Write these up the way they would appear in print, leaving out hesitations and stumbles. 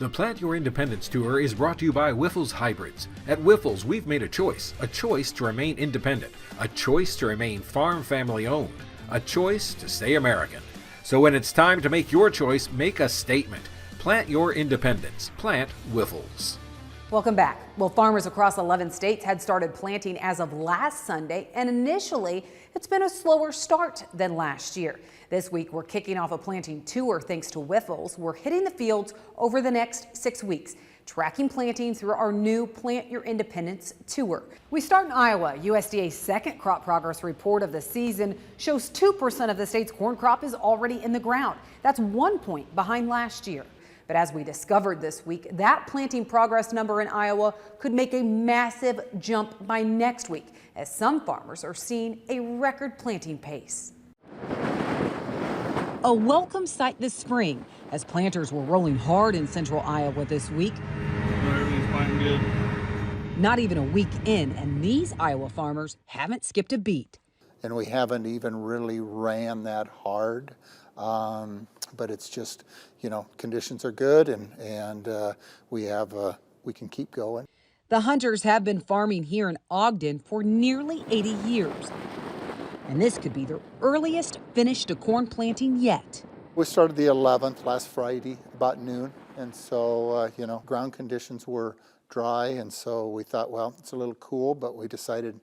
The Plant Your Independence Tour is brought to you by Wyffels Hybrids. At Wyffels, we've made a choice to remain independent, a choice to remain farm family owned, a choice to stay American. So when it's time to make your choice, make a statement. Plant your independence. Plant Wyffels. Welcome back. Well, farmers across 11 states had started planting as of last Sunday, and initially it's been a slower start than last year. This week we're kicking off a planting tour thanks to Wyffels. We're hitting the fields over the next 6 weeks, tracking planting through our new Plant Your Independence tour. We start in Iowa. USDA's second crop progress report of the season shows 2% of the state's corn crop is already in the ground. That's 1 point behind last year. But as we discovered this week, that planting progress number in Iowa could make a massive jump by next week, as some farmers are seeing a record planting pace. A welcome sight this spring, as planters were rolling hard in central Iowa this week. Everything's planting good. Not even a week in, and these Iowa farmers haven't skipped a beat. And we haven't even really ran that hard. But it's just, conditions are good, and we can keep going. The Hunters have been farming here in Ogden for nearly 80 years. And this could be their earliest finish to corn planting yet. We started the 11th last Friday about noon. And so, ground conditions were dry. And so we thought, well, it's a little cool, but we decided,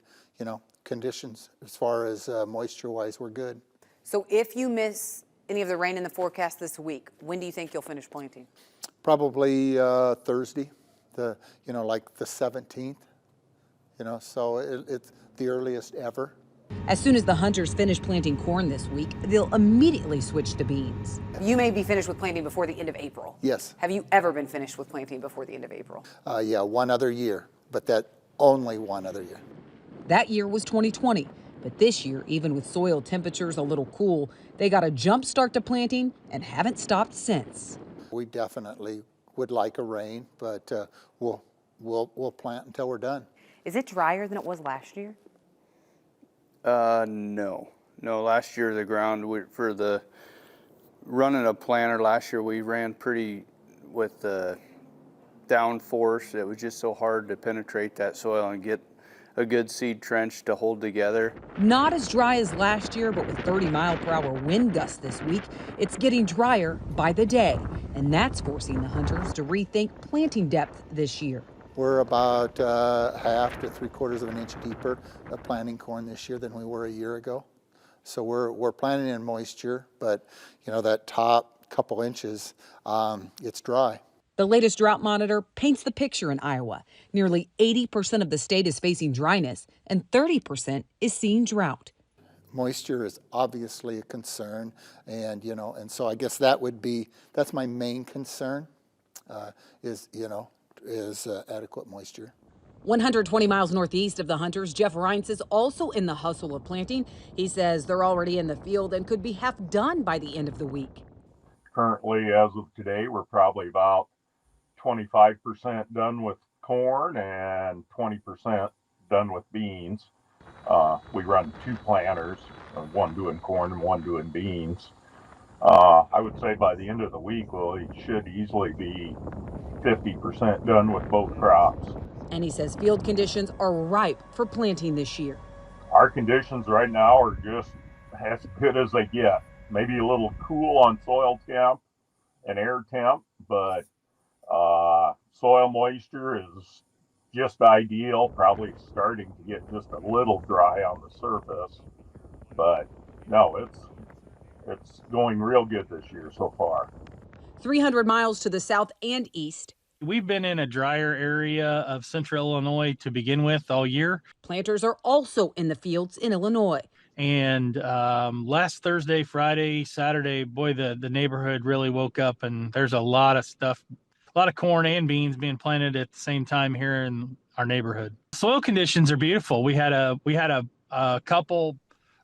conditions as far as moisture-wise were good. So if you miss any of the rain in the forecast this week, when do you think you'll finish planting? Probably Thursday, like the 17th, so it's the earliest ever. As soon as the Hunters finish planting corn this week, they'll immediately switch to beans. You may be finished with planting before the end of April. Yes. Have you ever been finished with planting before the end of April? Yeah, one other year, but that only one other year. That year was 2020. But this year, even with soil temperatures a little cool, they got a jump start to planting and haven't stopped since. We definitely would like a rain, but we'll plant until we're done. Is it drier than it was last year? No. Last year the ground for the running a planter last year we ran pretty with the downforce. It was just so hard to penetrate that soil and get a good seed trench to hold together. Not as dry as last year, but with 30-mile-per-hour wind gusts this week, it's getting drier by the day. And that's forcing the Hunters to rethink planting depth this year. We're about half to 3/4 of an inch deeper of planting corn this year than we were a year ago. So we're planting in moisture, but that top couple inches, it's dry. The latest drought monitor paints the picture in Iowa. Nearly 80% of the state is facing dryness and 30% is seeing drought. Moisture is obviously a concern, and so I guess that's my main concern, is adequate moisture. 120 miles northeast of the Hunters, Jeff Reince is also in the hustle of planting. He says they're already in the field and could be half done by the end of the week. Currently, as of today, we're probably about 25% done with corn and 20% done with beans. We run two planters, one doing corn and one doing beans. I would say by the end of the week, we should easily be 50% done with both crops. And he says field conditions are ripe for planting this year. Our conditions right now are just as good as they get. Maybe a little cool on soil temp and air temp, but soil moisture is just ideal, probably starting to get just a little dry on the surface. But no, it's going real good this year so far. 300 miles to the south and east. We've been in a drier area of central Illinois to begin with all year. Planters are also in the fields in Illinois. And last Thursday, Friday, Saturday, boy, the neighborhood really woke up, and there's a lot of stuff, a lot of corn and beans being planted at the same time here in our neighborhood. Soil conditions are beautiful. We had a couple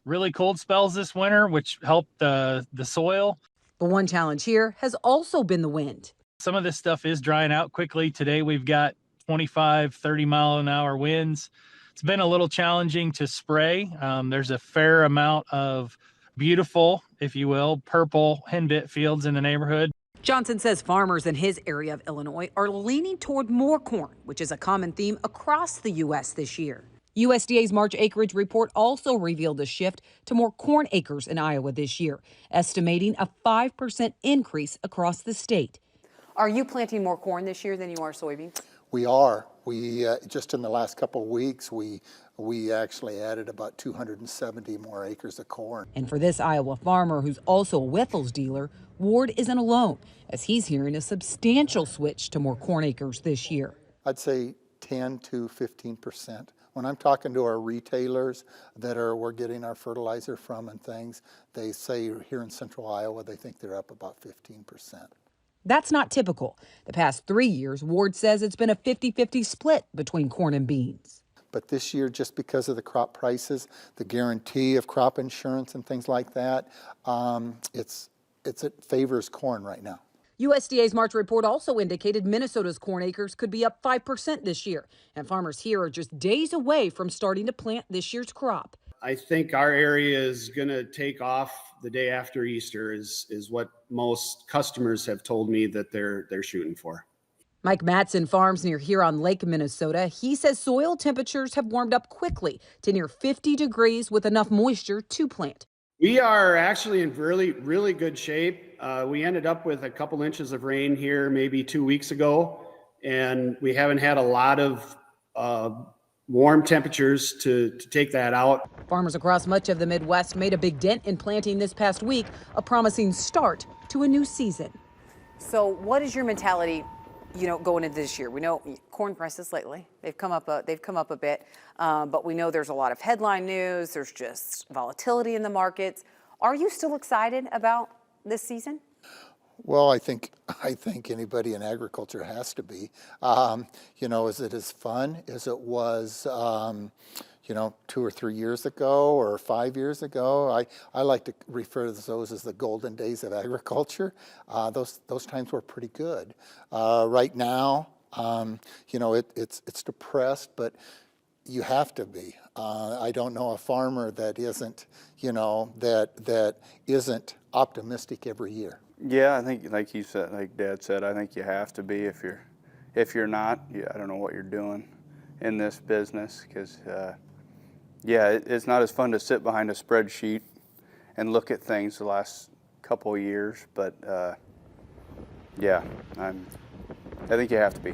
really cold spells this winter, which helped the soil. But one challenge here has also been the wind. Some of this stuff is drying out quickly. Today we've got 25, 30-mile-an-hour winds. It's been a little challenging to spray. There's a fair amount of beautiful, if you will, purple henbit fields in the neighborhood. Johnson says farmers in his area of Illinois are leaning toward more corn, which is a common theme across the U.S. this year. USDA's March acreage report also revealed a shift to more corn acres in Iowa this year, estimating a 5% increase across the state. Are you planting more corn this year than you are soybeans? We are. We just in the last couple of weeks, we actually added about 270 more acres of corn. And for this Iowa farmer who's also a Wyffels dealer, Ward isn't alone, as he's hearing a substantial switch to more corn acres this year. I'd say 10 to 15%. When I'm talking to our retailers that we're getting our fertilizer from and things, they say here in central Iowa, they think they're up about 15%. That's not typical. The past 3 years, Ward says it's been a 50-50 split between corn and beans. But this year, just because of the crop prices, the guarantee of crop insurance and things like that, it favors corn right now. USDA's March report also indicated Minnesota's corn acres could be up 5% this year, and farmers here are just days away from starting to plant this year's crop. I think our area is going to take off the day after Easter is what most customers have told me that they're shooting for. Mike Matson farms near Huron Lake, Minnesota. He says soil temperatures have warmed up quickly to near 50 degrees with enough moisture to plant. We are actually in really, really good shape. We ended up with a couple inches of rain here maybe 2 weeks ago, and we haven't had a lot of warm temperatures to take that out. Farmers across much of the Midwest made a big dent in planting this past week, a promising start to a new season. So what is your mentality, going into this year? We know corn prices lately, they've come up a bit, but we know there's a lot of headline news. There's just volatility in the markets. Are you still excited about this season? Well, I think anybody in agriculture has to be. Is it as fun as it was, 2 or 3 years ago or 5 years ago? I like to refer to those as the golden days of agriculture. Those times were pretty good. Right now, it's depressed, but you have to be. I don't know a farmer that isn't, that isn't optimistic every year. Yeah, I think like you said, like Dad said, I think you have to be. If you're not, I don't know what you're doing in this business, because it's not as fun to sit behind a spreadsheet and look at things the last couple of years, but I think you have to be.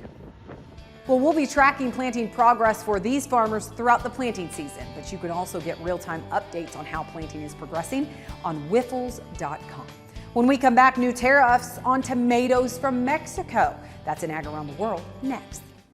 Well, we'll be tracking planting progress for these farmers throughout the planting season, but you can also get real-time updates on how planting is progressing on Wyffels.com. When we come back, new tariffs on tomatoes from Mexico. That's in Ag Around the World next.